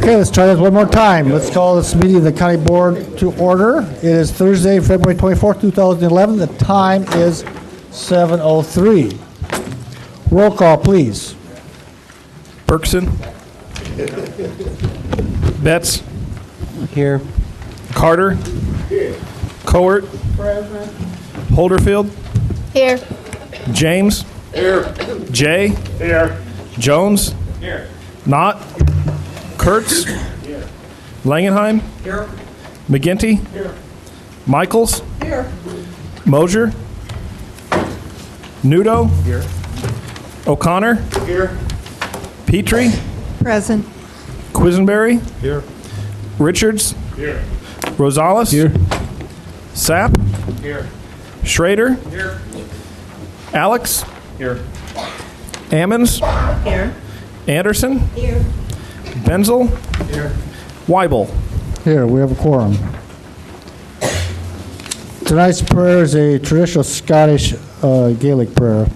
Okay, let's try this one more time. Let's call this meeting of the county board to order. It is Thursday, February 24th, 2011. The time is 7:03. Roll call, please. Berkson. Betts. Here. Carter. Cowart. Holderfield. Here. James. Here. Jay. Here. Jones. Here. Knott. Kurtz. Here. Langenheim. Here. McGinty. Here. Michaels. Here. Mosier. Nudo. Here. O'Connor. Here. Petrie. Present. Quisenberry. Here. Richards. Here. Rosales. Here. Sapp. Here. Schrader. Here. Alex. Here. Ammons. Here. Anderson. Here. Benzel. Here. Weibel. Here, we have a quorum. Tonight's prayer is a traditional Scottish Gaelic prayer.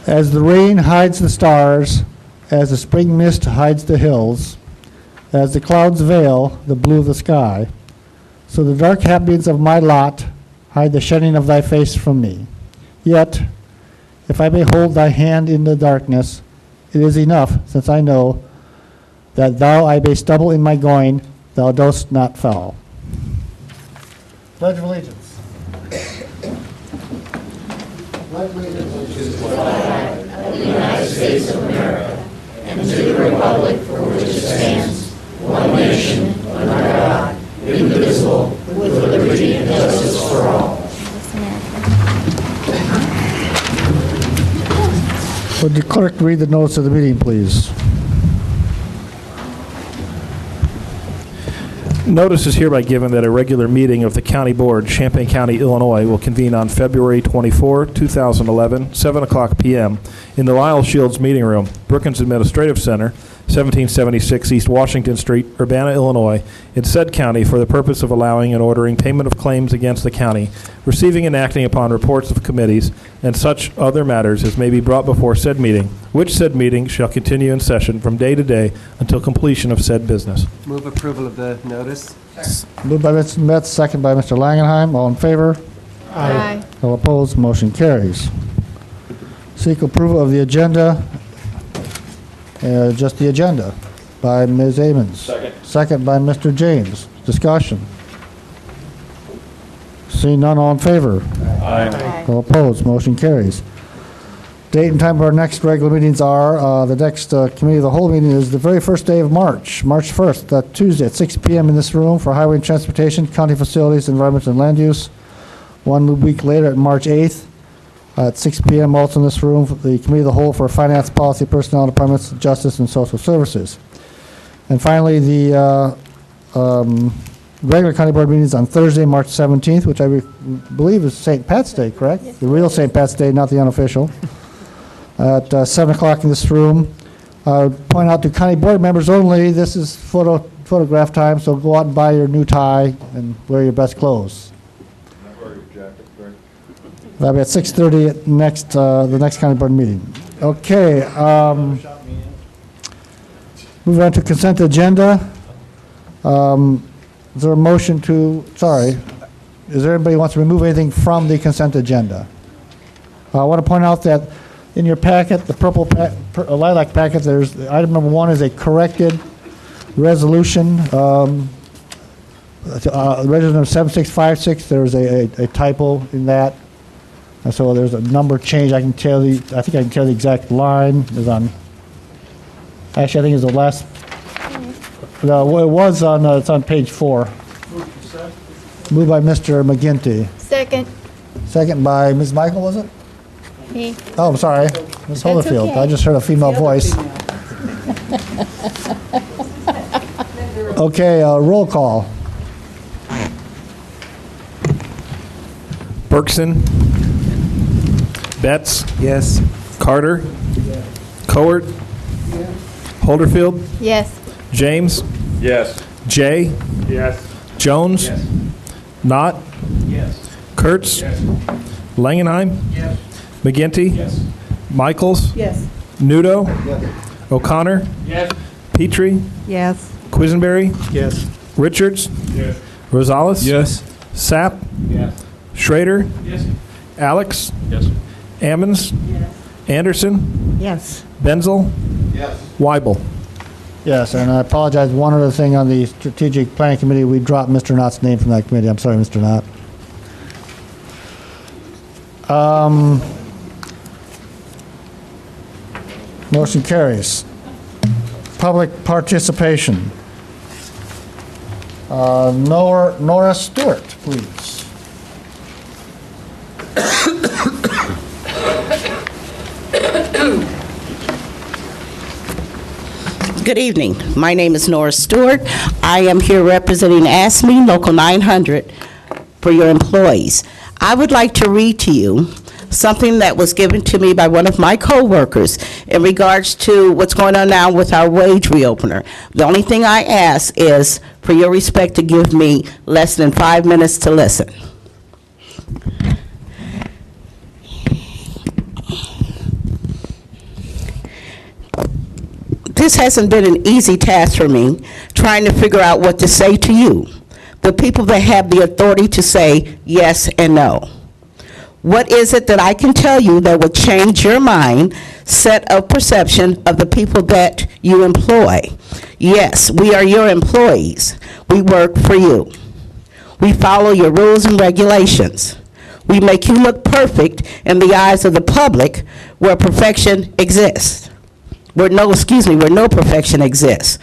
As the rain hides the stars, as the spring mist hides the hills, as the clouds veil the blue of the sky, so the dark happenings of my lot hide the shining of thy face from me. Yet, if I may hold thy hand in the darkness, it is enough, since I know that though I may stumble in my going, thou dost not fall. Pledge of Allegiance. Would the clerk read the notice of the meeting, please? Notice is hereby given that a regular meeting of the County Board, Champaign County, Illinois, will convene on February 24, 2011, 7 o'clock p.m. in the Lyle Shields Meeting Room, Brookings Administrative Center, 1776 East Washington Street, Urbana, Illinois, in said county for the purpose of allowing and ordering payment of claims against the county, receiving and acting upon reports of committees, and such other matters as may be brought before said meeting, which said meeting shall continue in session from day to day until completion of said business. Move approval of the notice. Moved by Mr. Metz, second by Mr. Langenheim. All in favor? Aye. All opposed? Motion carries. Seek approval of the agenda, just the agenda, by Ms. Ammons. Second. Second by Mr. James. Discussion. Seeing none, all in favor? Aye. All opposed? Motion carries. Date and time of our next regular meetings are, the next committee of the whole meeting is the very first day of March, March 1st, that Tuesday at 6 p.m. in this room for Highway and Transportation, County Facilities, Environment, and Land Use. 1 week later at March 8th at 6 p.m. also in this room for the committee of the whole for Finance, Policy, Personnel Departments, Justice, and Social Services. And finally, the regular county board meeting is on Thursday, March 17th, which I believe is St. Pat's Day, correct? Yes. The real St. Pat's Day, not the unofficial. At 7 o'clock in this room. Point out to county board members only, this is photograph time, so go out and buy your new tie and wear your best clothes. That'll be at 6:30 at the next county board meeting. Okay. Move on to consent agenda. Is there a motion to, is there anybody who wants to remove anything from the consent agenda? I want to point out that in your packet, the purple lilac packet, there's item number 1 is a corrected resolution. Resolution number 7656, there's a typo in that. And so there's a number change. I think I can tell the exact line. Is on. Actually, I think it's the last. No, it was on. It's on page 4. Moved by Mr. McGinty. Second. Second by Ms. Michael, was it? Me. Oh, I'm sorry, Ms. Holyfield. okay. I just heard a female voice. Okay, roll call. Berkson. Betts. Yes. Carter. Cowart. Holderfield. Yes. James. Yes. Jay. Yes. Jones. Yes. Knott. Yes. Kurtz. Yes. Langenheim. Yes. McGinty. Yes. Michaels. Yes. Nudo. O'Connor. Yes. Petrie, Yes. Quisenberry, Yes. Richards, Yes. Rosales, Yes. Sapp, Yes. Schrader, Yes. Alex, Yes. Ammons, Anderson, Yes. Benzel, Yes. Weibel. Yes, and I apologize, one other thing on the Strategic Planning Committee, we dropped Mr. Knott's name from that committee. I'm sorry, Mr. Knott. Motion carries. Public participation. Nora Stewart, please. Good evening. My name is Nora Stewart. I am here representing ASME Local 900 for your employees. I would like to read to you something that was given to me by one of my coworkers in regards to what's going on now with our wage reopener. The only thing I ask is for your respect to give me less than 5 minutes to listen. This hasn't been an easy task for me, trying to figure out what to say to you, the people that have the authority to say yes and no. What is it that I can tell you that would change your mind, set of perception of the people that you employ? Yes, we are your employees. We work for you. We follow your rules and regulations. We make you look perfect in the eyes of the public where perfection exists. Where no perfection exists.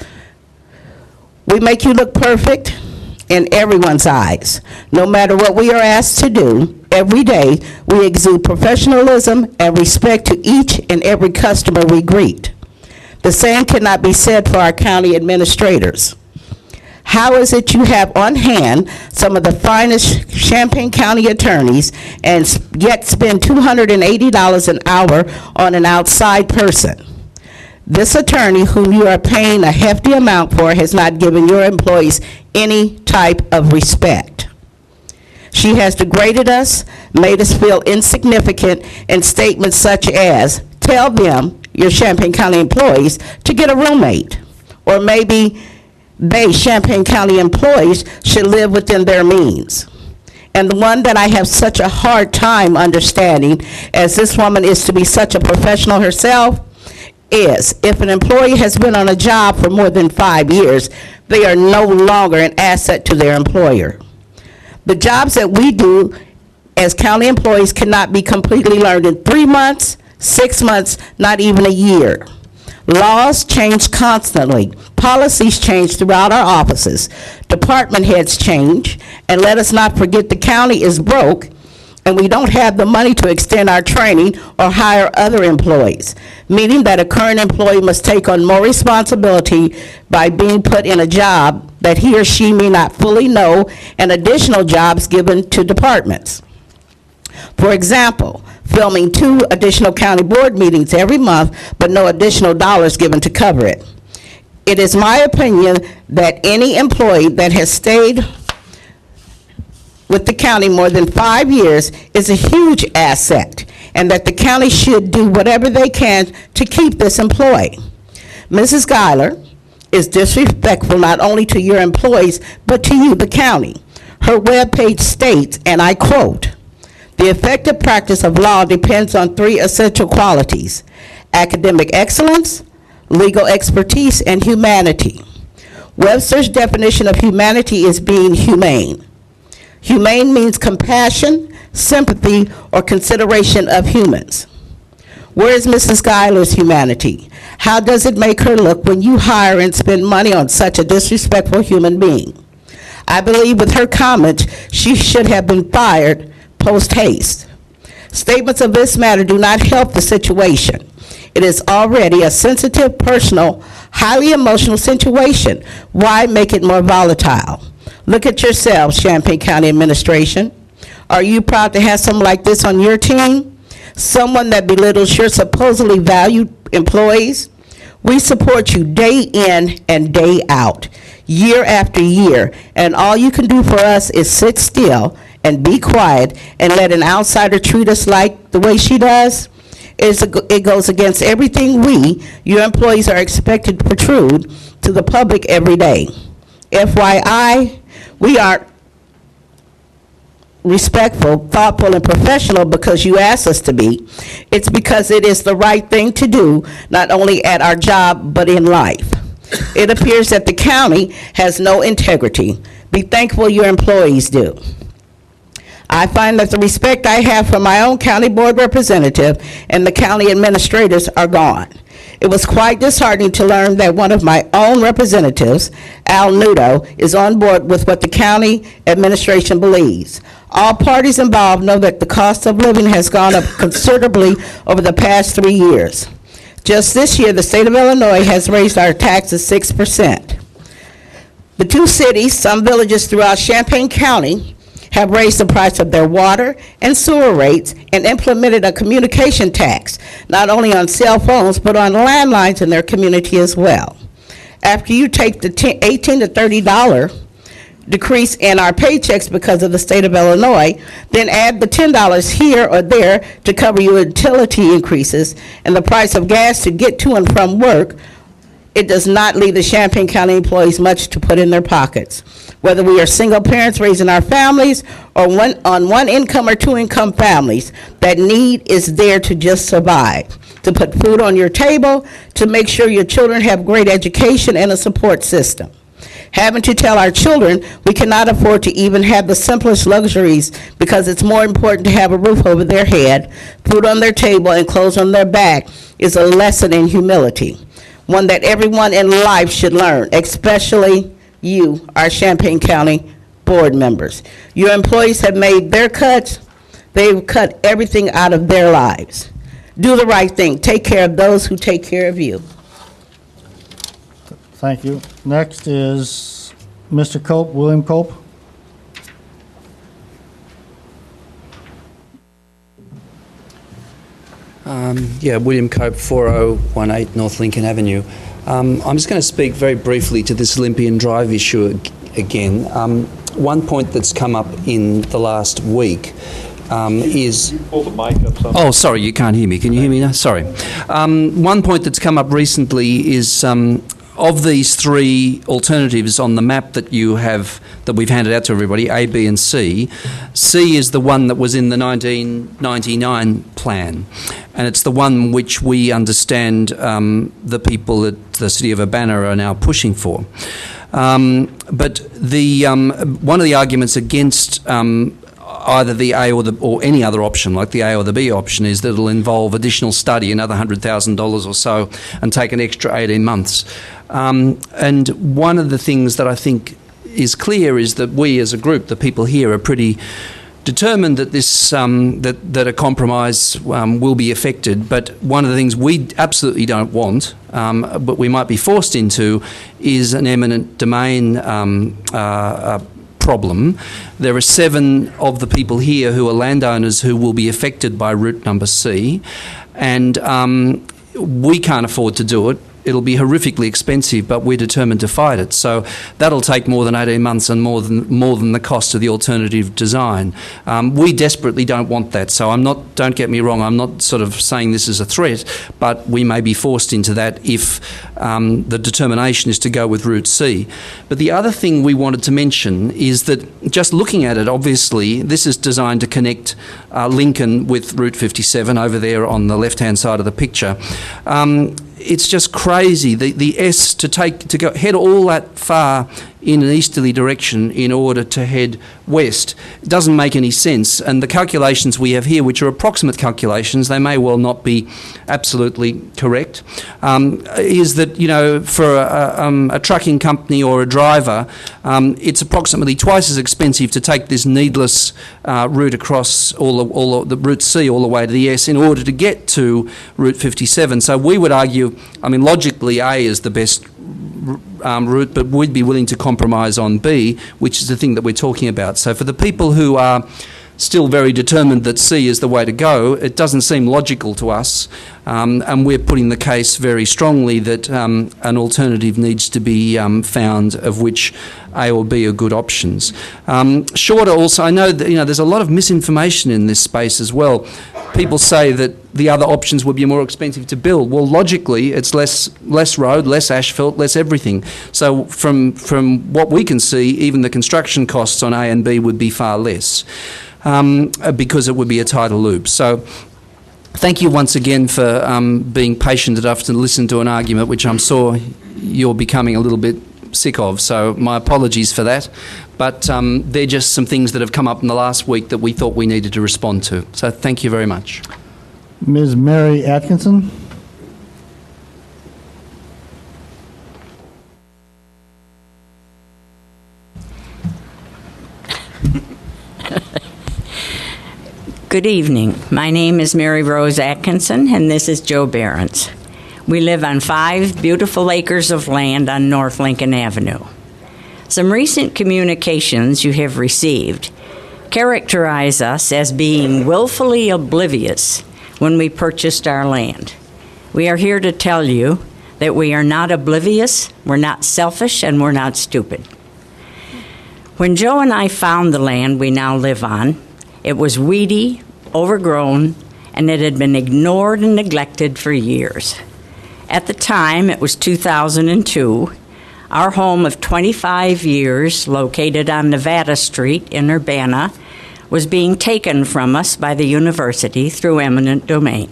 We make you look perfect in everyone's eyes. No matter what we are asked to do, every day we exude professionalism and respect to each and every customer we greet. The same cannot be said for our county administrators. How is it you have on hand some of the finest Champaign County attorneys and yet spend $280 an hour on an outside person? This attorney, whom you are paying a hefty amount for, has not given your employees any type of respect. She has degraded us, made us feel insignificant in statements such as, tell them, your Champaign County employees, to get a roommate. Or maybe they, Champaign County employees, should live within their means. And the one that I have such a hard time understanding, as this woman is to be such a professional herself, is if an employee has been on a job for more than 5 years, they are no longer an asset to their employer. The jobs that we do as county employees cannot be completely learned in 3 months, 6 months, not even a year. Laws change constantly. Policies change throughout our offices. Department heads change. And let us not forget the county is broke and we don't have the money to extend our training or hire other employees, meaning that a current employee must take on more responsibility by being put in a job that he or she may not fully know, and additional jobs given to departments. For example, filming 2 additional county board meetings every month, but no additional dollars given to cover it. It is my opinion that any employee that has stayed with the county more than 5 years is a huge asset, and that the county should do whatever they can to keep this employee. Mrs. Geiler is disrespectful not only to your employees, but to you, the county. Her webpage states, and I quote, "The effective practice of law depends on 3 essential qualities: academic excellence, legal expertise, and humanity." Webster's definition of humanity is being humane. Humane means compassion, sympathy, or consideration of humans. Where is Mrs. Geiler's humanity? How does it make her look when you hire and spend money on such a disrespectful human being? I believe with her comments, she should have been fired post haste. Statements of this matter do not help the situation. It is already a sensitive, personal, highly emotional situation. Why make it more volatile? Look at yourselves, Champaign County Administration. Are you proud to have someone like this on your team? Someone that belittles your supposedly valued employees? We support you day in and day out, year after year, and all you can do for us is sit still and be quiet and let an outsider treat us like the way she does? It goes against everything we, your employees, are expected to protrude to the public every day. FYI, we are respectful, thoughtful, and professional because you asked us to be. It's because it is the right thing to do, not only at our job, but in life. It appears that the county has no integrity. Be thankful your employees do. I find that the respect I have for my own county board representative and the county administrators are gone. It was quite disheartening to learn that one of my own representatives, Al Nudo, is on board with what the county administration believes. All parties involved know that the cost of living has gone up considerably over the past 3 years. Just this year, the state of Illinois has raised our taxes 6%. The two cities, some villages throughout Champaign County, have raised the price of their water and sewer rates and implemented a communication tax, not only on cell phones, but on landlines in their community as well. After you take the $18 to $30 decrease in our paychecks because of the state of Illinois, then add the $10 here or there to cover your utility increases and the price of gas to get to and from work, it does not leave the Champaign County employees much to put in their pockets. Whether we are single parents raising our families or on one income or two income families, that need is there to just survive, to put food on your table, to make sure your children have great education and a support system. Having to tell our children we cannot afford to even have the simplest luxuries because it's more important to have a roof over their head, food on their table, and clothes on their back is a lesson in humility, one that everyone in life should learn, especially you, our Champaign County board members. Your employees have made their cuts. They've cut everything out of their lives. Do the right thing. Take care of those who take care of you. Thank you. Next is Mr. Cope, William Cope. William Cope, 4018 North Lincoln Avenue. I'm just going to speak very briefly to this Olympian Drive issue again. One point that's come up in the last week is... Pull the mic up some. Oh, sorry, you can't hear me. Can you hear me now? Sorry. One point that's come up recently is of these three alternatives on the map that you have, that we've handed out to everybody, A, B and C, C is the one that was in the 1999 plan, and it's the one which we understand the people at the City of Urbana are now pushing for. But the one of the arguments against either the A or any other option, like the A or the B option, is that it'll involve additional study, another $100,000 or so, and take an extra 18 months. And one of the things that I think is clear is that we as a group, the people here, are pretty determined that this that a compromise will be effected. But one of the things we absolutely don't want, but we might be forced into, is an eminent domain problem. There are 7 of the people here who are landowners who will be affected by route number C, and we can't afford to do it. It'll be horrifically expensive, but we're determined to fight it. So that'll take more than 18 months and more than the cost of the alternative design. We desperately don't want that. So don't get me wrong, I'm not sort of saying this is a threat, but we may be forced into that if the determination is to go with Route C. But the other thing we wanted to mention is that just looking at it, obviously, this is designed to connect Lincoln with Route 57 over there on the left-hand side of the picture. It's just crazy. The S to head all that far in an easterly direction in order to head west doesn't make any sense. And the calculations we have here, which are approximate calculations, they may well not be absolutely correct, is that, you know, for a trucking company or a driver, it's approximately twice as expensive to take this needless route across all the Route C all the way to the S in order to get to Route 57. So we would argue, I mean, logically A is the best route, but we'd be willing to compromise on B, which is the thing that we're talking about. So for the people who are still very determined that C is the way to go. It doesn't seem logical to us, and we're putting the case very strongly that an alternative needs to be found, of which A or B are good options. Shorter also, I know that there's a lot of misinformation in this space as well. People say that the other options would be more expensive to build. Well, logically, it's less road, less asphalt, less everything. So from what we can see, even the construction costs on A and B would be far less. Because it would be a tighter loop. So thank you once again for being patient enough to listen to an argument which I'm sure you're becoming a little bit sick of. So my apologies for that. But they're just some things that have come up in the last week that we thought we needed to respond to. So thank you very much. Ms. Mary Atkinson. Good evening. My name is Mary Rose Atkinson, and this is Joe Behrens. We live on 5 beautiful acres of land on North Lincoln Avenue. Some recent communications you have received characterize us as being willfully oblivious when we purchased our land. We are here to tell you that we are not oblivious, we're not selfish, and we're not stupid. When Joe and I found the land we now live on, it was weedy, overgrown, and it had been ignored and neglected for years. At the time, it was 2002, our home of 25 years, located on Nevada Street in Urbana, was being taken from us by the university through eminent domain.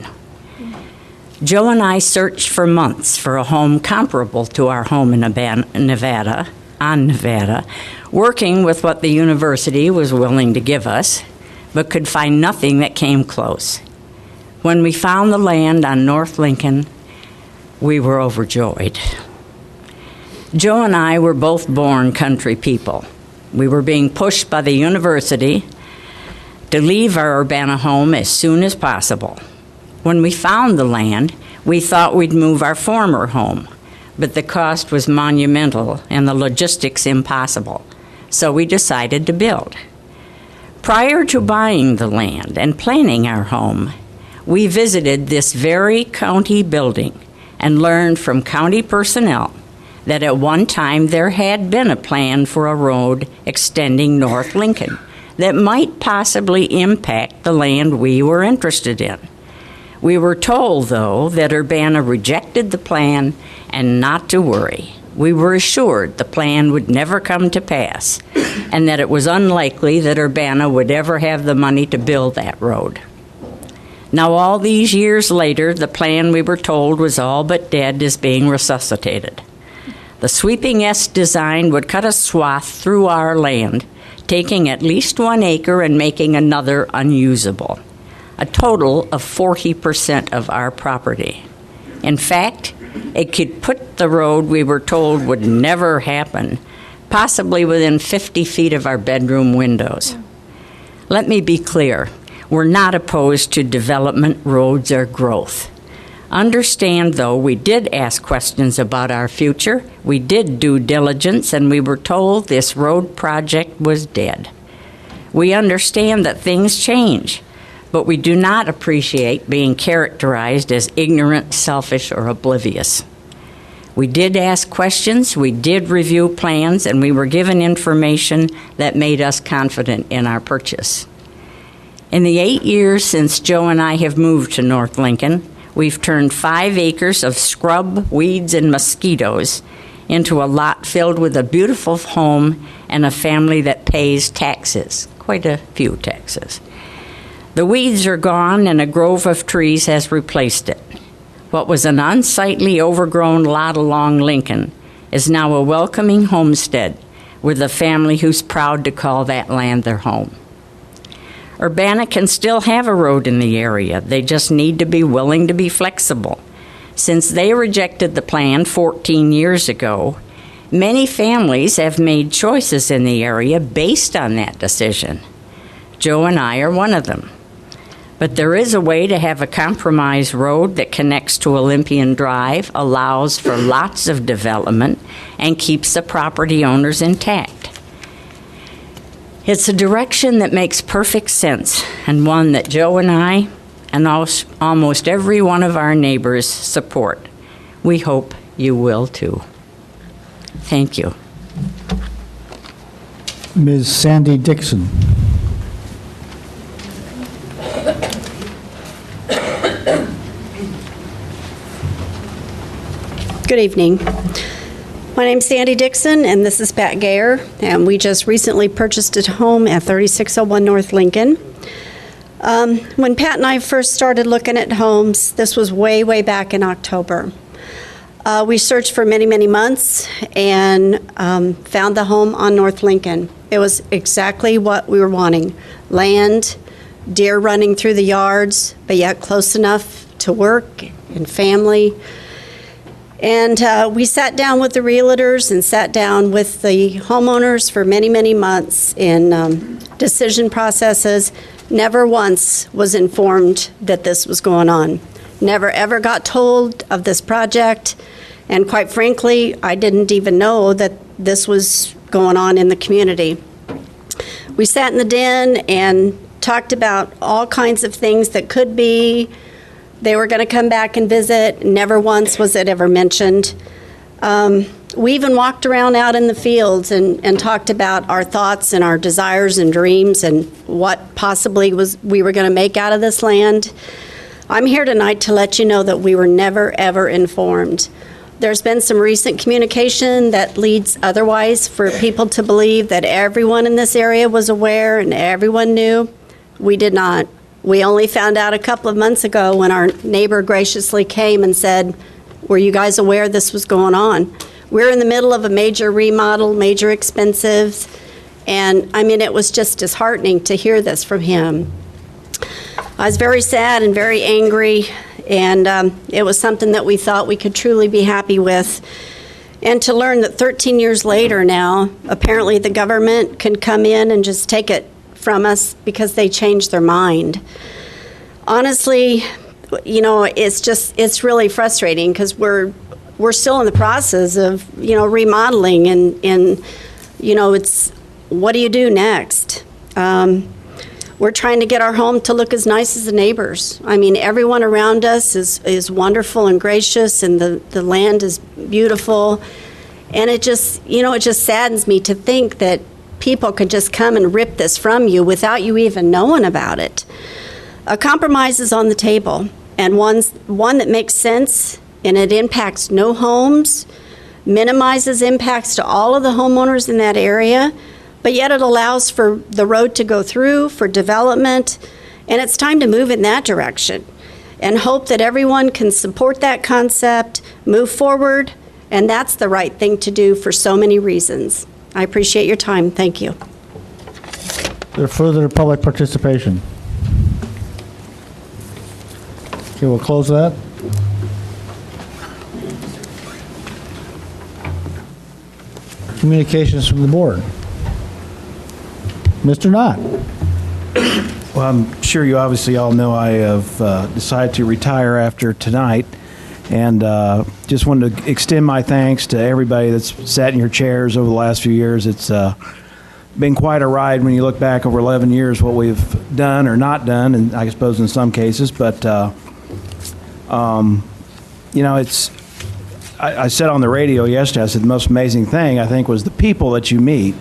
Joe and I searched for months for a home comparable to our home in Nevada, working with what the university was willing to give us, but could find nothing that came close. When we found the land on North Lincoln, we were overjoyed. Joe and I were both born country people. We were being pushed by the university to leave our Urbana home as soon as possible. When we found the land, we thought we'd move our former home, but the cost was monumental and the logistics impossible, so we decided to build. Prior to buying the land and planning our home, we visited this very county building and learned from county personnel that at one time there had been a plan for a road extending North Lincoln that might possibly impact the land we were interested in. We were told, though, that Urbana rejected the plan and not to worry. We were assured the plan would never come to pass and that it was unlikely that Urbana would ever have the money to build that road. Now, all these years later, the plan we were told was all but dead is being resuscitated. The sweeping S design would cut a swath through our land, taking at least 1 acre and making another unusable, a total of 40% of our property. In fact, it could put the road we were told would never happen, possibly within 50 feet of our bedroom windows. Let me be clear, we're not opposed to development, roads, or growth. Understand, though, we did ask questions about our future, we did due diligence, and we were told this road project was dead. We understand that things change, but we do not appreciate being characterized as ignorant, selfish, or oblivious. We did ask questions, we did review plans, and we were given information that made us confident in our purchase. In the 8 years since Joe and I have moved to North Lincoln, we've turned 5 acres of scrub, weeds, and mosquitoes into a lot filled with a beautiful home and a family that pays taxes, quite a few taxes. The weeds are gone and a grove of trees has replaced it. What was an unsightly, overgrown lot along Lincoln is now a welcoming homestead with a family who's proud to call that land their home. Urbana can still have a road in the area. They just need to be willing to be flexible. Since they rejected the plan 14 years ago, many families have made choices in the area based on that decision. Joe and I are one of them. But there is a way to have a compromise road that connects to Olympian Drive, allows for lots of development, and keeps the property owners intact. It's a direction that makes perfect sense, and one that Joe and I and almost every one of our neighbors support. We hope you will too. Thank you. Ms. Sandy Dixon. Good evening. My name's Sandy Dixon, and this is Pat Gayer, and we just recently purchased a home at 3601 North Lincoln. When Pat and I first started looking at homes, this was way, way back in October. We searched for many, many months and found the home on North Lincoln. It was exactly what we were wanting. Land, deer running through the yards, but yet close enough to work and family. And we sat down with the realtors and sat down with the homeowners for many, many months in decision processes. Never once was informed that this was going on. Never ever got told of this project. And quite frankly, I didn't even know that this was going on in the community. We sat in the den and talked about all kinds of things that could be. They were going to come back and visit. Never once was it ever mentioned. We even walked around out in the fields and talked about our thoughts and our desires and dreams and what possibly we were going to make out of this land. I'm here tonight to let you know that we were never, ever informed. There's been some recent communication that leads otherwise for people to believe that everyone in this area was aware and everyone knew. We did not. We only found out a couple of months ago when our neighbor graciously came and said, "Were you guys aware this was going on?" We're in the middle of a major remodel, major expensive, and I mean, it was just disheartening to hear this from him. I was very sad and very angry, and it was something that we thought we could truly be happy with. And to learn that 13 years later now, apparently the government can come in and just take it from us because they changed their mind. Honestly, you know, it's really frustrating because we're still in the process of, you know, remodeling and you know, it's, what do you do next? We're trying to get our home to look as nice as the neighbors. I mean, everyone around us is wonderful and gracious, and the land is beautiful. And it just, you know, it just saddens me to think that people could just come and rip this from you without you even knowing about it. A compromise is on the table, and one that makes sense, and it impacts no homes, minimizes impacts to all of the homeowners in that area, but yet it allows for the road to go through, for development, and it's time to move in that direction and hope that everyone can support that concept, move forward, and that's the right thing to do for so many reasons. I appreciate your time. Thank you. There further public participation? Okay, we'll close that. Communications from the board. Mr. Knott. Well, I'm sure you obviously all know I have decided to retire after tonight, and just wanted to extend my thanks to everybody that's sat in your chairs over the last few years. It's been quite a ride when you look back over 11 years what we've done or not done, and I suppose in some cases, but you know, I said on the radio yesterday, I said the most amazing thing I think was the people that you meet.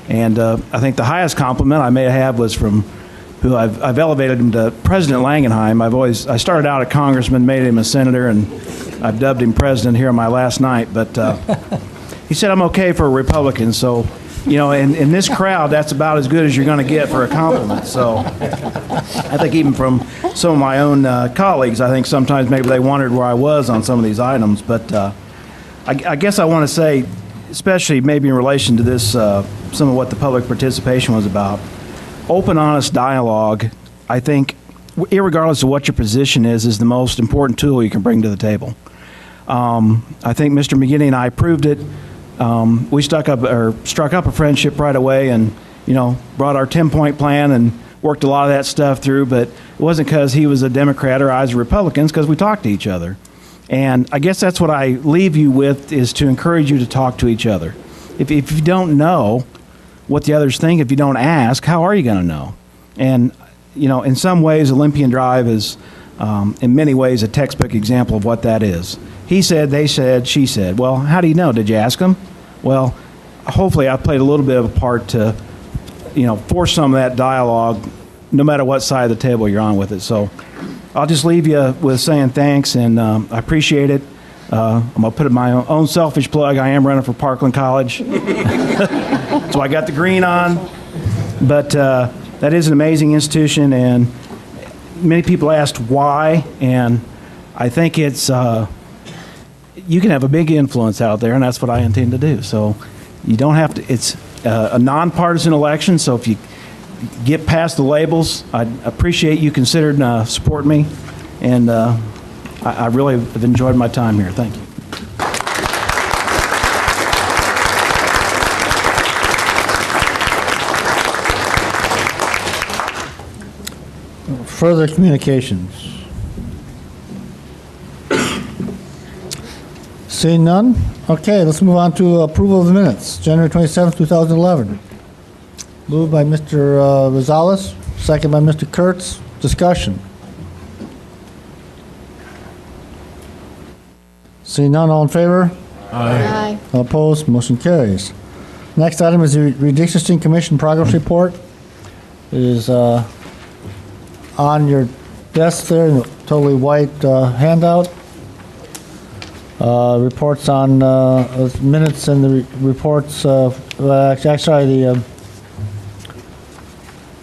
And I think the highest compliment I may have was from who I've elevated him to President Langenheim. I started out a congressman, made him a senator, and I've dubbed him president here on my last night. But he said I'm okay for a Republican. So, you know, in this crowd, that's about as good as you're going to get for a compliment. So I think even from some of my own colleagues, I think sometimes maybe they wondered where I was on some of these items. But I guess I want to say, especially maybe in relation to this, some of what the public participation was about. Open, honest dialogue, I think, irregardless of what your position is the most important tool you can bring to the table. I think Mr. McGinney and I proved it. We struck up a friendship right away, and you know, brought our 10-point plan and worked a lot of that stuff through. But it wasn't because he was a Democrat or I was a Republican; it's because we talked to each other. And I guess that's what I leave you with, is to encourage you to talk to each other. If you don't know what the others think. If you don't ask, how are you going to know? And, you know, in some ways, Olympian Drive is, in many ways, a textbook example of what that is. He said, they said, she said. Well, how do you know? Did you ask them? Well, hopefully I played a little bit of a part to, you know, force some of that dialogue, no matter what side of the table you're on with it. So I'll just leave you with saying thanks, and I appreciate it. I'm going to put in my own selfish plug. I am running for Parkland College. So I got the green on. But that is an amazing institution, and many people asked why, and I think it's you can have a big influence out there, and that's what I intend to do. So you don't have to, it's a nonpartisan election, so if you get past the labels, I appreciate you considering supporting me, and I really have enjoyed my time here. Thank you. Further communications? Seeing none? Okay, let's move on to approval of the minutes. January 27th, 2011. Moved by Mr. Rosales, second by Mr. Kurtz. Discussion. Seeing none, all in favor? Aye. All opposed? Motion carries. Next item is the Redistricting Commission Progress Report. It is on your desk there in a totally white handout. Reports on minutes and the reports.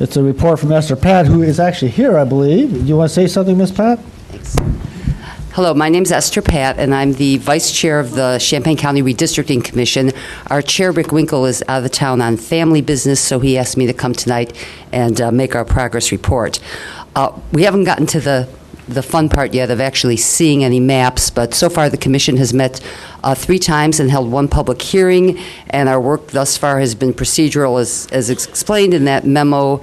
It's a report from Esther Pat, who is actually here, I believe. Do you want to say something, Ms. Pat? Thanks. Hello, my name's Esther Pat, and I'm the Vice Chair of the Champaign County Redistricting Commission. Our Chair, Rick Winkle, is out of town on family business, so he asked me to come tonight and make our progress report. We haven't gotten to the fun part yet of actually seeing any maps, but so far the Commission has met 3 times and held 1 public hearing, and our work thus far has been procedural as explained in that memo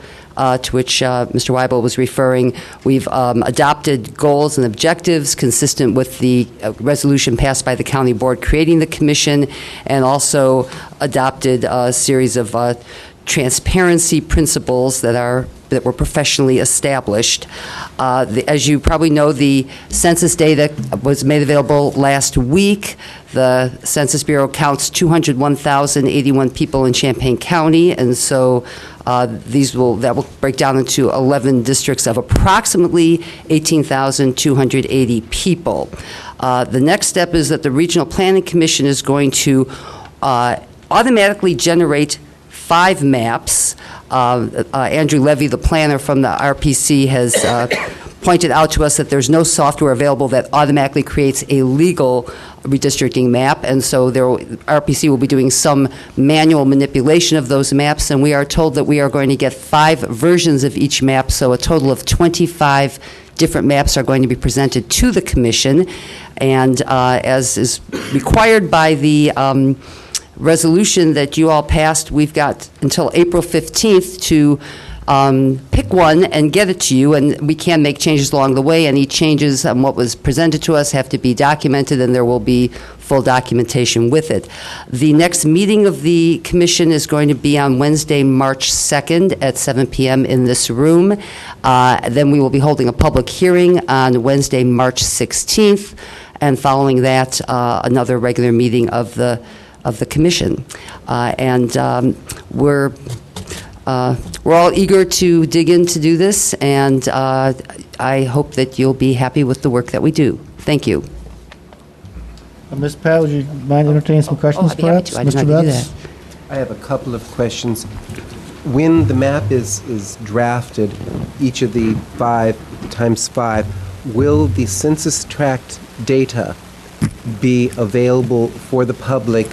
to which Mr. Weibel was referring. We've adopted goals and objectives consistent with the resolution passed by the County Board creating the Commission, and also adopted a series of transparency principles that were professionally established. As you probably know, the census data was made available last week. The Census Bureau counts 201,081 people in Champaign County, and so that will break down into 11 districts of approximately 18,280 people. The next step is that the Regional Planning Commission is going to automatically generate 5 maps. Andrew Levy, the planner from the RPC, has pointed out to us that there's no software available that automatically creates a legal redistricting map, and so RPC will be doing some manual manipulation of those maps, and we are told that we are going to get 5 versions of each map, so a total of 25 different maps are going to be presented to the Commission, and as is required by the resolution that you all passed, we've got until April 15th to pick one and get it to you, and we can make changes along the way. Any changes on what was presented to us have to be documented, and there will be full documentation with it. The next meeting of the Commission is going to be on Wednesday, March 2nd at 7 p.m. in this room. Then we will be holding a public hearing on Wednesday, March 16th, and following that, another regular meeting of the Commission. We're all eager to dig in to do this, and I hope that you'll be happy with the work that we do. Thank you. Ms. Pat, would you mind entertaining some questions, I'd be happy perhaps? to. I didn't Mr. know I could do Betts? I have a couple of questions. When the map is drafted, each of the 5 times 5, will the census tract data be available for the public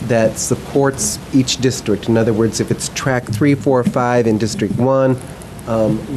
that supports each district? In other words, if it's tract 3, 4, 5 in District 1,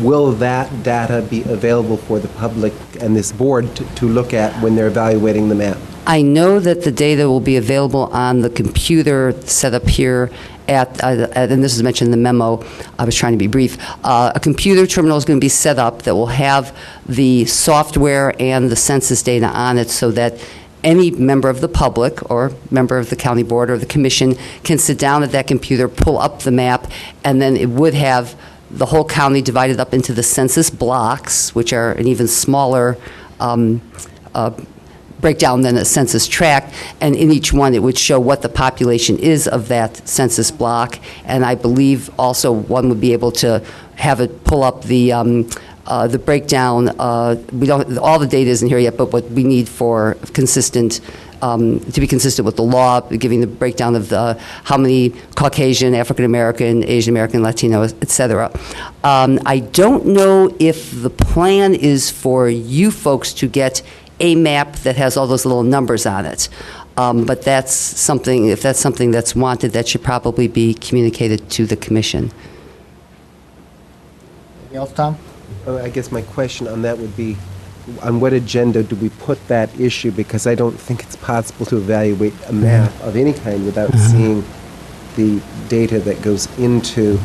will that data be available for the public and this board to look at when they're evaluating the map? I know that the data will be available on the computer set up here and this is mentioned in the memo, I was trying to be brief. A computer terminal is going to be set up that will have the software and the census data on it, so that any member of the public or member of the county board or the commission can sit down at that computer, pull up the map, and then it would have the whole county divided up into the census blocks, which are an even smaller breakdown than a census tract, and in each one it would show what the population is of that census block. And I believe also one would be able to have it pull up the breakdown. We don't, all the data isn't here yet, but what we need for consistent, to be consistent with the law, giving the breakdown of how many Caucasian, African American, Asian American, Latino, et cetera. I don't know if the plan is for you folks to get a map that has all those little numbers on it. But that's something, if that's something that's wanted, that should probably be communicated to the commission. Anything else, Tom? I guess my question on that would be, on what agenda do we put that issue? Because I don't think it's possible to evaluate a map of any kind without seeing the data that goes into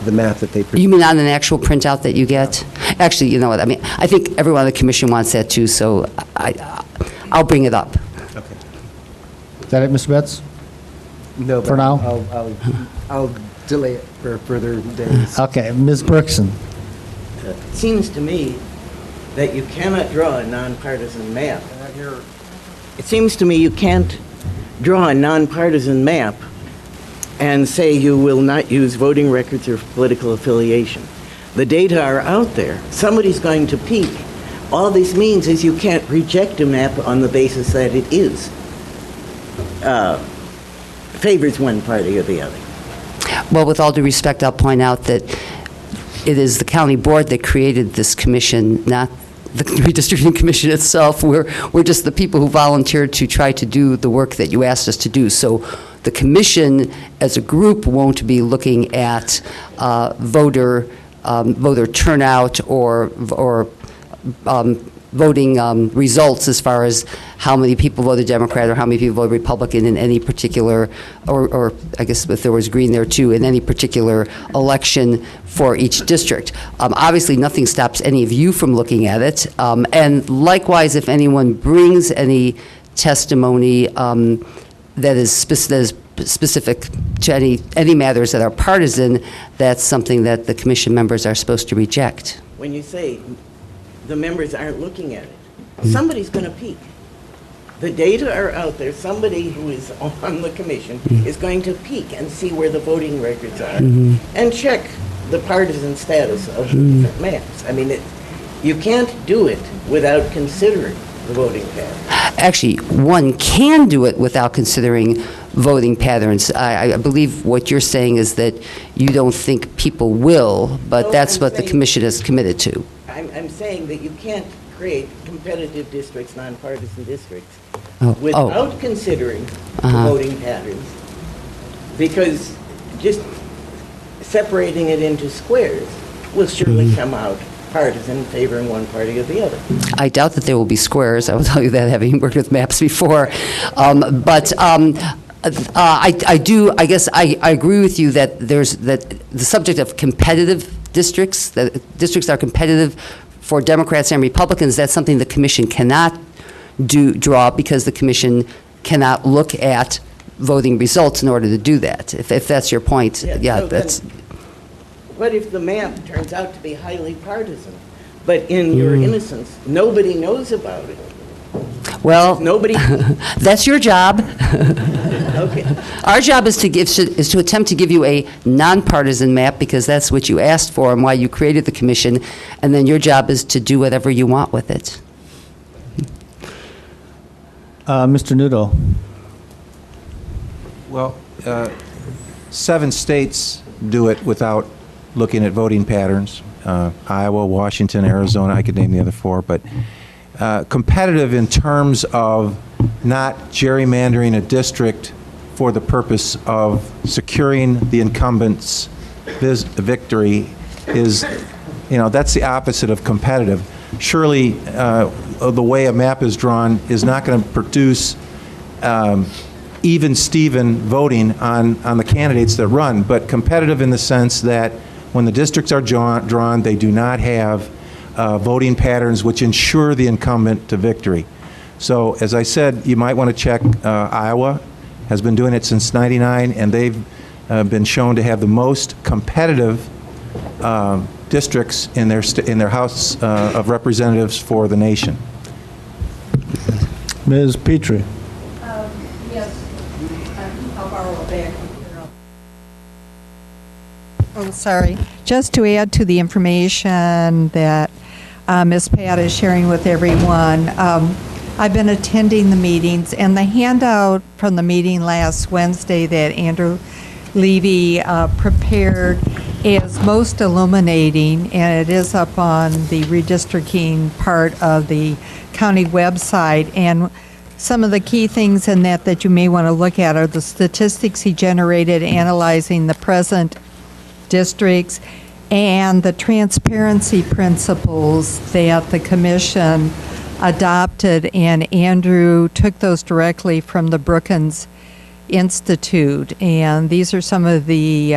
the map that they produce. You mean on an actual printout that you get? Actually, you know what, I mean, I think everyone on the commission wants that too, so I'll bring it up. Okay. Is that it, Mr. Betts? No, For but now? I'll delay it for further days. Okay, Ms. Berkson. It seems to me that you cannot draw a nonpartisan map. It seems to me you can't draw a nonpartisan map and say you will not use voting records or political affiliation. The data are out there. Somebody's going to peek. All this means is you can't reject a map on the basis that it is favors one party or the other. Well, with all due respect, I'll point out that it is the county board that created this commission, not the redistricting commission itself. We're just the people who volunteered to try to do the work that you asked us to do. So the commission as a group won't be looking at voter turnout or voting results as far as how many people voted Democrat or how many people voted Republican in any particular, or I guess if there was green there too, in any particular election for each district. Obviously, nothing stops any of you from looking at it. And likewise, if anyone brings any testimony that is specific to any matters that are partisan, that's something that the commission members are supposed to reject. When you say the members aren't looking at it, somebody's going to peek. The data are out there. Somebody who is on the commission is going to peek and see where the voting records are and check the partisan status of the different maps. I mean, you can't do it without considering the voting pattern. Actually, one can do it without considering voting patterns. I believe what you're saying is that you don't think people will, but No, that's I'm what the saying- commission is committed to. I'm saying that you can't create competitive districts, nonpartisan districts, Oh, without considering the voting patterns, because just separating it into squares will surely come out partisan, favoring one party or the other. I doubt that there will be squares. I will tell you that, having worked with maps before. I do. I guess I agree with you that the subject of competitive districts, that districts are competitive for Democrats and Republicans. That's something the commission cannot draw because the commission cannot look at voting results in order to do that. If that's your point, yeah, so that's. What if the map turns out to be highly partisan, but in your innocence, nobody knows about it? Well, Nobody. that's your job. Okay. Our job is to attempt to give you a nonpartisan map because that's what you asked for and why you created the commission, and then your job is to do whatever you want with it. Mr. Nudo. Well, 7 states do it without looking at voting patterns. Iowa, Washington, Arizona, I could name the other 4, but competitive in terms of not gerrymandering a district for the purpose of securing the incumbent's victory is, that's the opposite of competitive. Surely the way a map is drawn is not going to produce even Steven voting on the candidates that run, but competitive in the sense that when the districts are drawn, they do not have voting patterns which ensure the incumbent to victory. So, as I said, you might want to check Iowa has been doing it since '99, and they've been shown to have the most competitive districts in their House of Representatives for the nation. Ms. Petrie. Yes. I'll borrow a bag. Oh, sorry. Just to add to the information that Ms. Pat is sharing with everyone, I've been attending the meetings, and the handout from the meeting last Wednesday that Andrew Levy prepared is most illuminating, and it is up on the redistricting part of the county website. And some of the key things in that you may want to look at are the statistics he generated analyzing the present districts and the transparency principles that the commission adopted, and Andrew took those directly from the Brookings Institute. And these are some of the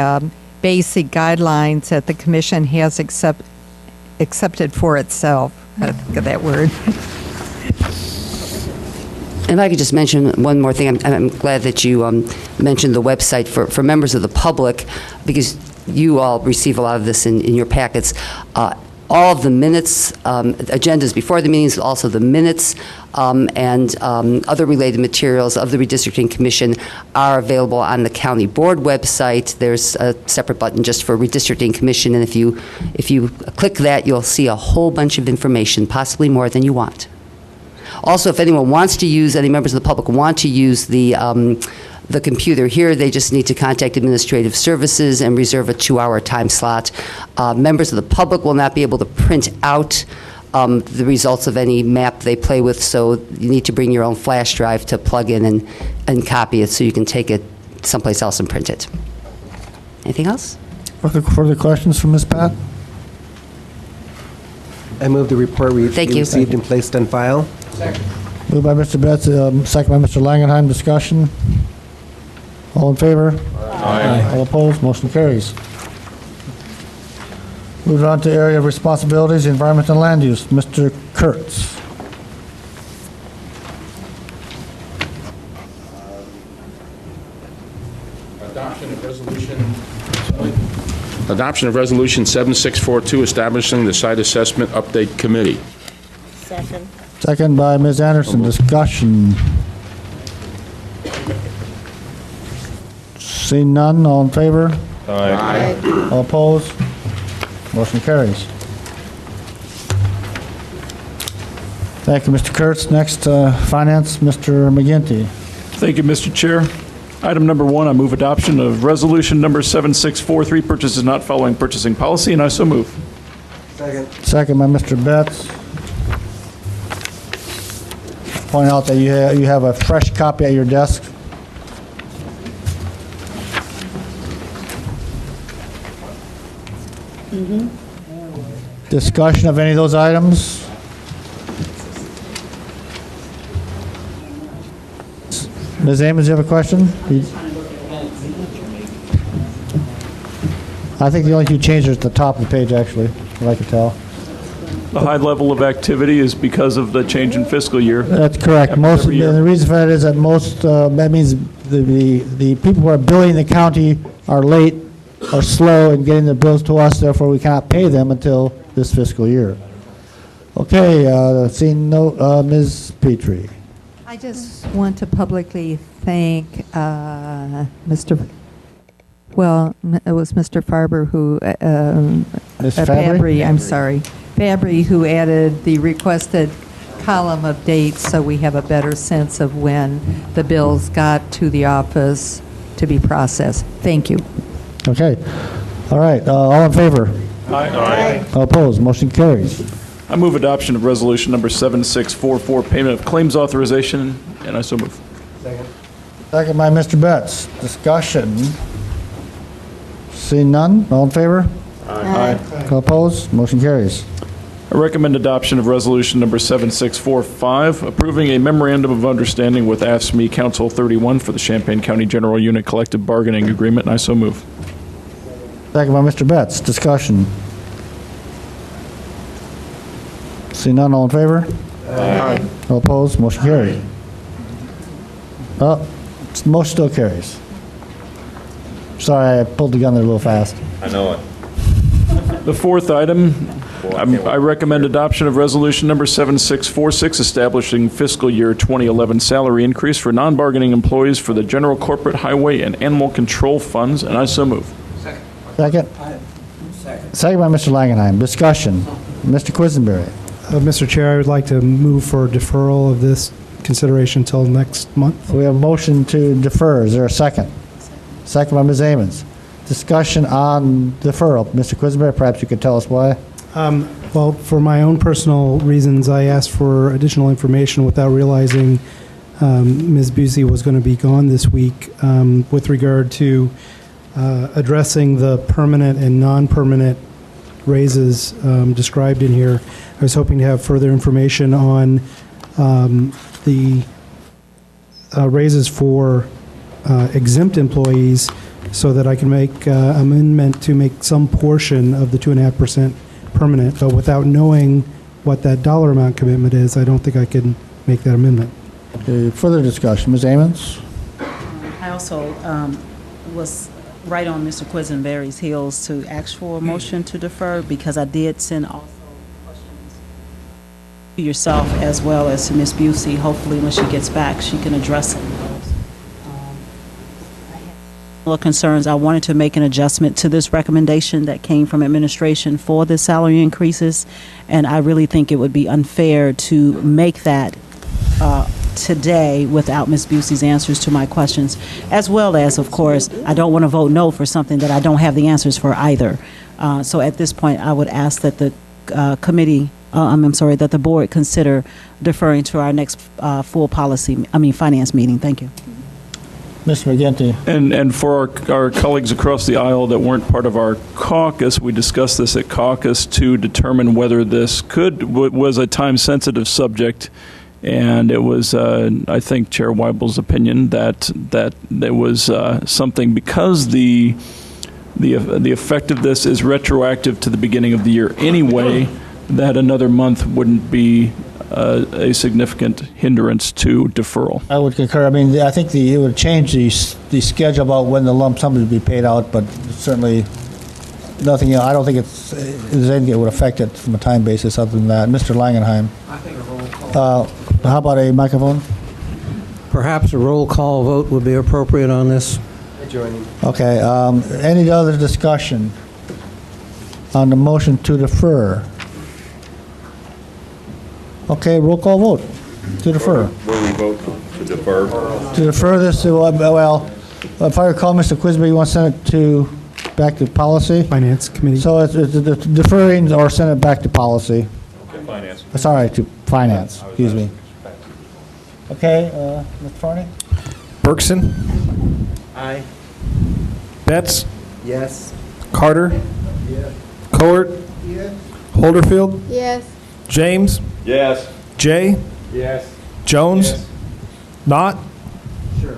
basic guidelines that the commission has accepted for itself. I think of that word. And if I could just mention one more thing, I'm glad that you mentioned the website for members of the public, because you all receive a lot of this in your packets. All of the minutes, agendas before the meetings, also the minutes and other related materials of the Redistricting Commission are available on the County Board website. There's a separate button just for Redistricting Commission, and if you click that, you'll see a whole bunch of information, possibly more than you want. Also, if anyone wants to use, any members of the public want to use the computer here, they just need to contact Administrative Services and reserve a 2-hour time slot. Members of the public will not be able to print out the results of any map they play with, so you need to bring your own flash drive to plug in and copy it so you can take it someplace else and print it. Anything else? Further questions from Ms. Pat? I move the report Thank you. received and placed on file. Moved by Mr. Betts, second by Mr. Langenheim. Discussion. All in favor? Aye. All opposed? Motion carries. Moving on to area of responsibilities, environment and land use. Mr. Kurtz. Adoption of Resolution 7642, establishing the Site Assessment Update Committee. Second. Second by Ms. Anderson. Discussion. Seeing none, all in favor? Aye. All opposed? Motion carries. Thank you, Mr. Kurtz. Next, Finance, Mr. McGinty. Thank you, Mr. Chair. Item number 1, I move adoption of resolution number 7643, purchases not following purchasing policy, and I so move. Second. Second by Mr. Betts. Point out that you have a fresh copy at your desk. Discussion of any of those items? Ms. Amos, you have a question? I think the only two changes are at the top of the page, actually, if I could tell. The high level of activity is because of the change in fiscal year. That's correct. Most, and the reason for that is that that means the people who are billing the county are late or slow in getting the bills to us, therefore we cannot pay them until this fiscal year. Okay, seeing no, Ms. Petrie. I just want to publicly thank Mr. Well, it was Mr. Farber who, Ms. Fabry? I'm sorry, Fabry, who added the requested column of dates so we have a better sense of when the bills got to the office to be processed. Thank you. Okay. All right. All in favor? Aye. All opposed? Motion carries. I move adoption of resolution number 7644, payment of claims authorization, and I so move. Second by Mr. Betts. Discussion. Seeing none, all in favor? Aye. All opposed? Motion carries. I recommend adoption of resolution number 7645, approving a memorandum of understanding with AFSCME Council 31 for the Champaign County General Unit Collective Bargaining Agreement, and I so move. Second by Mr. Betts. Discussion. Seeing none, all in favor? Aye. All opposed, motion carries. Oh, motion still carries. Sorry, I pulled the gun there a little fast. I know it. The fourth item, I recommend adoption of resolution number 7646, establishing fiscal year 2011 salary increase for non-bargaining employees for the general corporate highway and animal control funds, and I so move. Second? Second by Mr. Langenheim. Discussion. Mr. Quisenberry. Mr. Chair, I would like to move for deferral of this consideration until next month. We have a motion to defer. Is there a second? Second by Ms. Amons. Discussion on deferral. Mr. Quisenberry, perhaps you could tell us why? Well, for my own personal reasons, I asked for additional information without realizing Ms. Busey was going to be gone this week with regard to addressing the permanent and non-permanent raises described in here. I was hoping to have further information on the raises for exempt employees so that I can make amendment to make some portion of the 2.5% permanent, but without knowing what that dollar amount commitment is, I don't think I can make that amendment. Okay, further discussion. Ms. Amons? I also was right on Mr. Quisenberry's heels to ask for a motion to defer because I did send also questions to yourself as well as to Ms. Busey. Hopefully when she gets back, she can address it. Concerns. I wanted to make an adjustment to this recommendation that came from administration for the salary increases, and I really think it would be unfair to make that today without Ms. Busey's answers to my questions, as well as, of course, I don't want to vote no for something that I don't have the answers for either. So at this point, I would ask that the that the board consider deferring to our next full finance meeting. Thank you. Mr. McGinty. And for our colleagues across the aisle that weren't part of our caucus, we discussed this at caucus to determine whether this was a time-sensitive subject, and it was, I think, Chair Weibel's opinion that there was something because the effect of this is retroactive to the beginning of the year anyway, that another month wouldn't be a significant hindrance to deferral. I would concur. I mean, I think it would change the schedule about when the lump sum would be paid out, but certainly nothing. I don't think there's anything that would affect it from a time basis other than that. Mr. Langenheim. I think a roll call. How about a microphone? Perhaps a roll call vote would be appropriate on this. Adjourning. Okay. Any other discussion on the motion to defer? Okay, roll call vote to defer. Where we vote to defer? To defer this to, well, if I recall, Mr. Quisby, you want to send it back to policy? Finance Committee. So it's deferring or send it back to policy. Okay, finance. Sorry, to finance, excuse me. Okay, Mr. Farney? Bergson? Aye. Betts? Yes. Carter? Yes. Coert? Yes. Holderfield? Yes. James? Yes. Jay? Yes. Jones? Yes. Knott? Sure.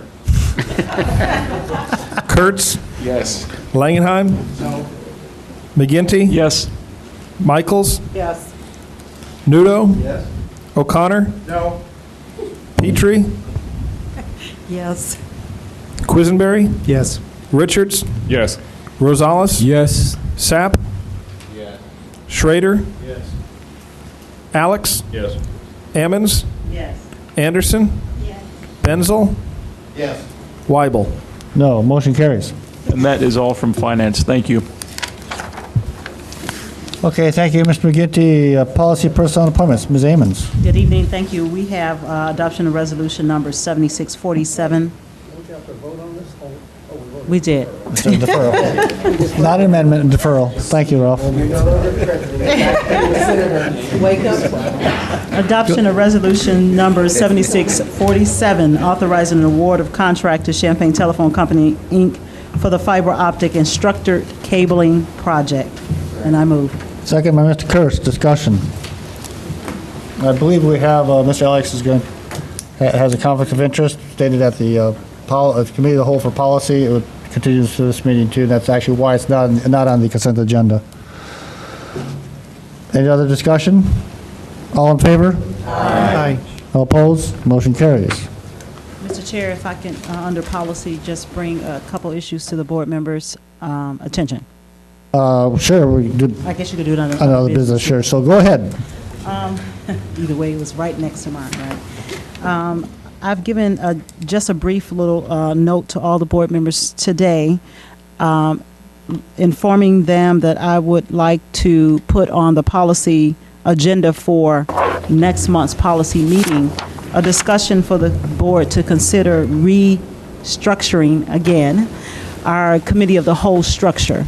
Kurtz? Yes. Langenheim? No. McGinty? Yes. Michaels? Yes. Nudo? Yes. O'Connor? No. Petrie? Yes. Quisenberry? Yes. Richards? Yes. Rosales? Yes. Sapp? Yes. Schrader? Yes. Alex? Yes. Ammons? Yes. Anderson? Yes. Benzel? Yes. Weibel? No, motion carries. And that is all from finance. Thank you. Okay, thank you, Mr. McGinty. Policy personnel appointments, Ms. Amons. Good evening. Thank you. We have adoption of resolution number 7647. Don't you have to vote on this? We did. Deferral. Not an amendment, deferral. Thank you, Ralph. Wake up. Adoption of resolution number 7647, authorizing an award of contract to Champaign Telephone Company, Inc. for the fiber optic and structured cabling project. And I move. Second by Mr. Kurtz. Discussion. I believe we have Mr. Alex has a conflict of interest stated at the Committee of the Whole for Policy. It continues to this meeting too. That's actually why it's not on the consent agenda. Any other discussion? All in favor? Aye. All opposed? Motion carries. Mr. Chair, if I can, under policy, just bring a couple issues to the board members' attention. Sure, we do I guess you could do it under another business, sure. So go ahead. Either way, it was right next to mine, right? I've given just a brief little note to all the board members today, informing them that I would like to put on the policy agenda for next month's policy meeting a discussion for the board to consider restructuring again our committee of the whole structure.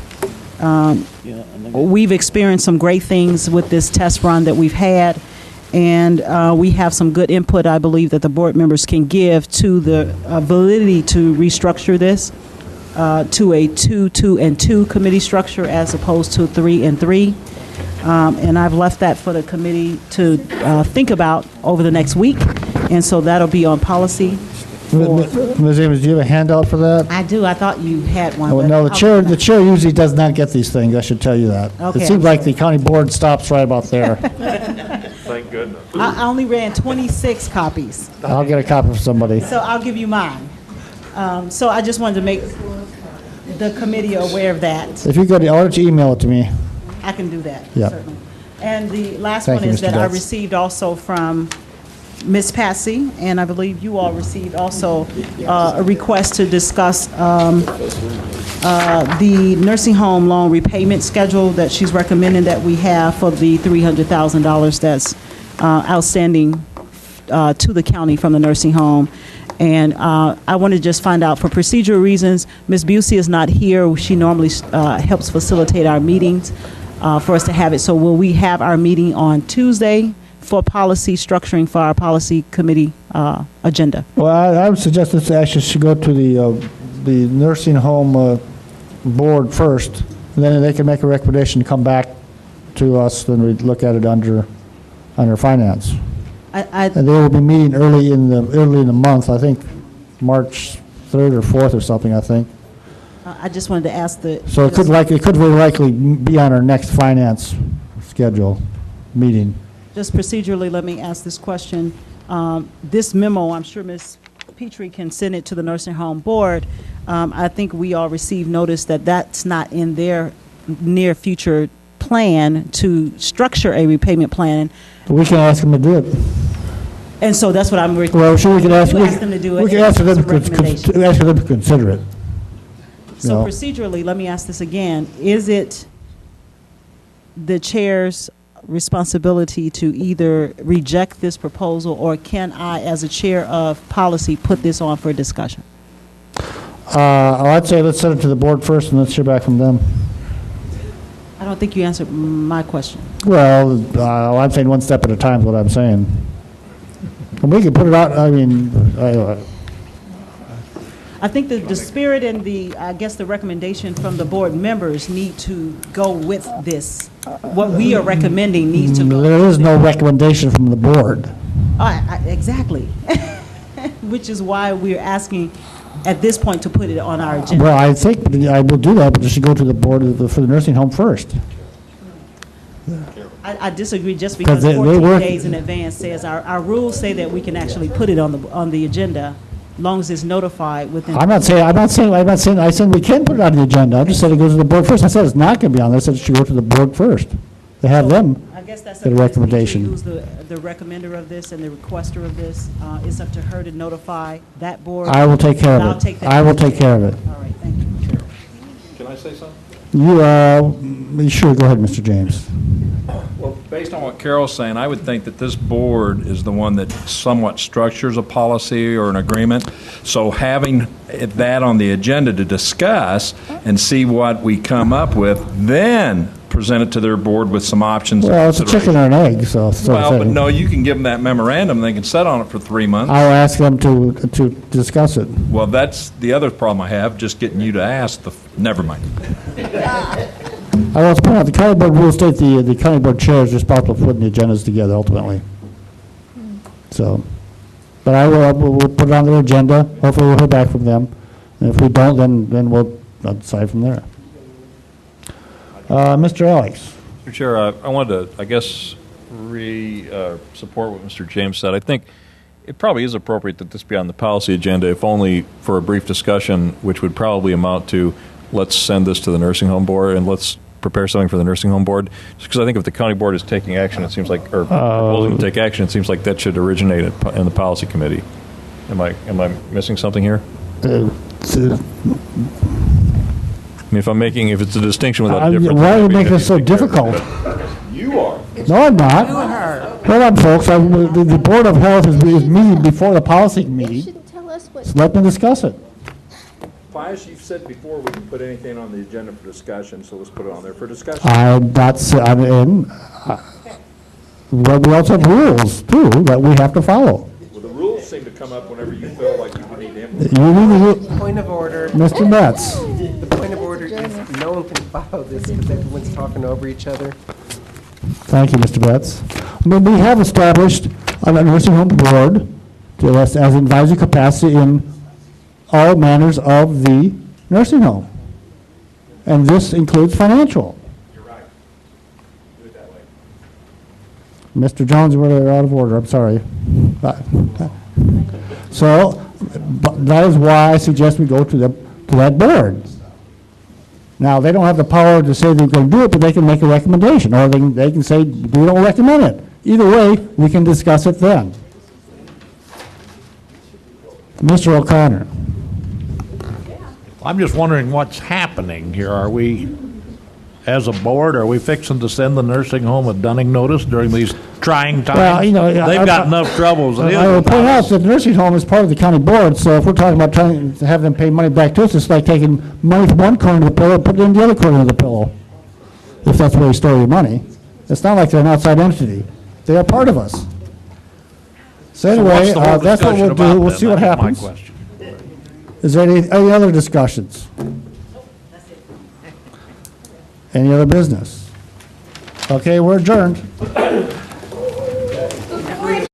We've experienced some great things with this test run that we've had, and we have some good input, I believe, that the board members can give to the validity to restructure this to a 2-2-2 committee structure as opposed to 3-3. And I've left that for the committee to think about over the next week, and so that'll be on policy. Ms. Ames, do you have a handout for that? I do. I thought you had one. Oh, but no, the chair usually does not get these things, I should tell you that. Okay, It seems like the county board stops right about there. Thank goodness. I only ran 26 copies, I'll get a copy for somebody. so I'll give you mine. So I just wanted to make the committee aware of that. If you could, why don't you email it to me? I can do that, Yeah. certainly. And the last Thank one you, is Mr. that I Betts. received also from Ms. Patsy, and I believe you all received also a request to discuss the nursing home loan repayment schedule that she's recommending that we have for the $300,000 that's outstanding to the county from the nursing home. And I want to just find out, for procedural reasons, Ms. Busey is not here. She normally helps facilitate our meetings for us to have it. So will we have our meeting on Tuesday for policy structuring for our policy committee agenda? Well, I would suggest this actually should go to the nursing home board first, and then they can make a recommendation to come back to us, then we'd look at it under finance. And they will be meeting early in the month, I think March 3rd or 4th or something, I think. I just wanted to ask the... So it could very likely be on our next finance schedule meeting. Just procedurally, let me ask this question. This memo, I'm sure Ms. Petrie can send it to the nursing home board. I think we all received notice that that's not in their near future plan to structure a repayment plan. We can ask them to do it. And so that's what I'm requesting. Well, sure, we can ask them to do it. We can ask and them it's a recommendation. to consider it. So No. procedurally, let me ask this again. Is it the chair's responsibility to either reject this proposal, or can I, as a chair of policy, put this on for discussion? I'd say let's send it to the board first, and let's hear back from them. I don't think you answered my question. Well, I'm saying one step at a time is what I'm saying. And we can put it out, I mean, I think the spirit and I guess the recommendation from the board members need to go with this. What we are recommending needs to go. there is no recommendation from the board. Exactly. Which is why we're asking at this point to put it on our agenda. Well, I think I will do that, but it should go to the board for the nursing home first. I disagree, just because 14 days in advance says, our rules say that we can actually put it on the agenda, as long as it's notified within. I'm not saying, I said we can put it on the agenda. I just said it goes to the board first. I said it's not going to be on there. I said it should go to the board first. They have them I guess that's get a recommendation. Who's the recommender of this and the requester of this? It's up to her to notify that board. I will take care And of I'll take it. that I will into take care of it. All right, thank you. Can I say something? You, sure, go ahead, Mr. James. Well, based on what Carol's saying, I would think that this board is the one that somewhat structures a policy or an agreement. So having that on the agenda to discuss and see what we come up with, then present it to their board with some options. Well, it's a chicken or an egg, so. Well, but no, you can give them that memorandum, they can sit on it for 3 months. I'll ask them to discuss it. Well, that's the other problem I have, just getting you to ask never mind. I want to point out, the county board rules state the county board chair is responsible for putting the agendas together ultimately. So, but we'll put it on their agenda. Hopefully we'll hear back from them. And if we don't, then we'll decide from there. Mr. Alex. Mr. Chair, I wanted to, I guess, support what Mr. James said. I think It probably is appropriate that this be on the policy agenda, if only for a brief discussion, which would probably amount to, let's send this to the nursing home board and let's prepare something for the nursing home board. Just because I think if the county board is taking action, it seems like, or proposing to take action, it seems like that should originate in the policy committee. Am I missing something here? I mean, if it's a distinction without a difference. Why are you making it so difficult? You are. No, I'm not. Hold on, folks. The Board of Health is meeting before the policy meeting. So let me discuss it. As you've said before, we can put anything on the agenda for discussion, so let's put it on there for discussion. Well, we also have rules, too, that we have to follow. Well, the rules seem to come up whenever you feel like you need to implement. Point of order. Mr. Betts. The point of order is no one can follow this because everyone's talking over each other. Thank you, Mr. Betts. I mean, we have established a nursing home board as an advisory capacity in all manners of the nursing home. And this includes financial. You're right. Do it that way. Mr. Jones, we're out of order. I'm sorry. So that is why I suggest we go to that board. Now, they don't have the power to say they're going to do it, but they can make a recommendation, or they can say, we don't recommend it. Either way, we can discuss it then. Mr. O'Connor. I'm just wondering what's happening here. Are we, as a board, are we fixing to send the nursing home a dunning notice during these trying times? Well, you know, they've got enough troubles. I will point out that the nursing home is part of the county board, so if we're talking about trying to have them pay money back to us, it's like taking money from one corner of the pillow and putting it in the other corner of the pillow, if that's where you store your money. It's not like they're an outside entity. They are part of us. So anyway, that's what we'll do. We'll see what happens. My question. Is there any other discussions? Any other business? Okay, we're adjourned.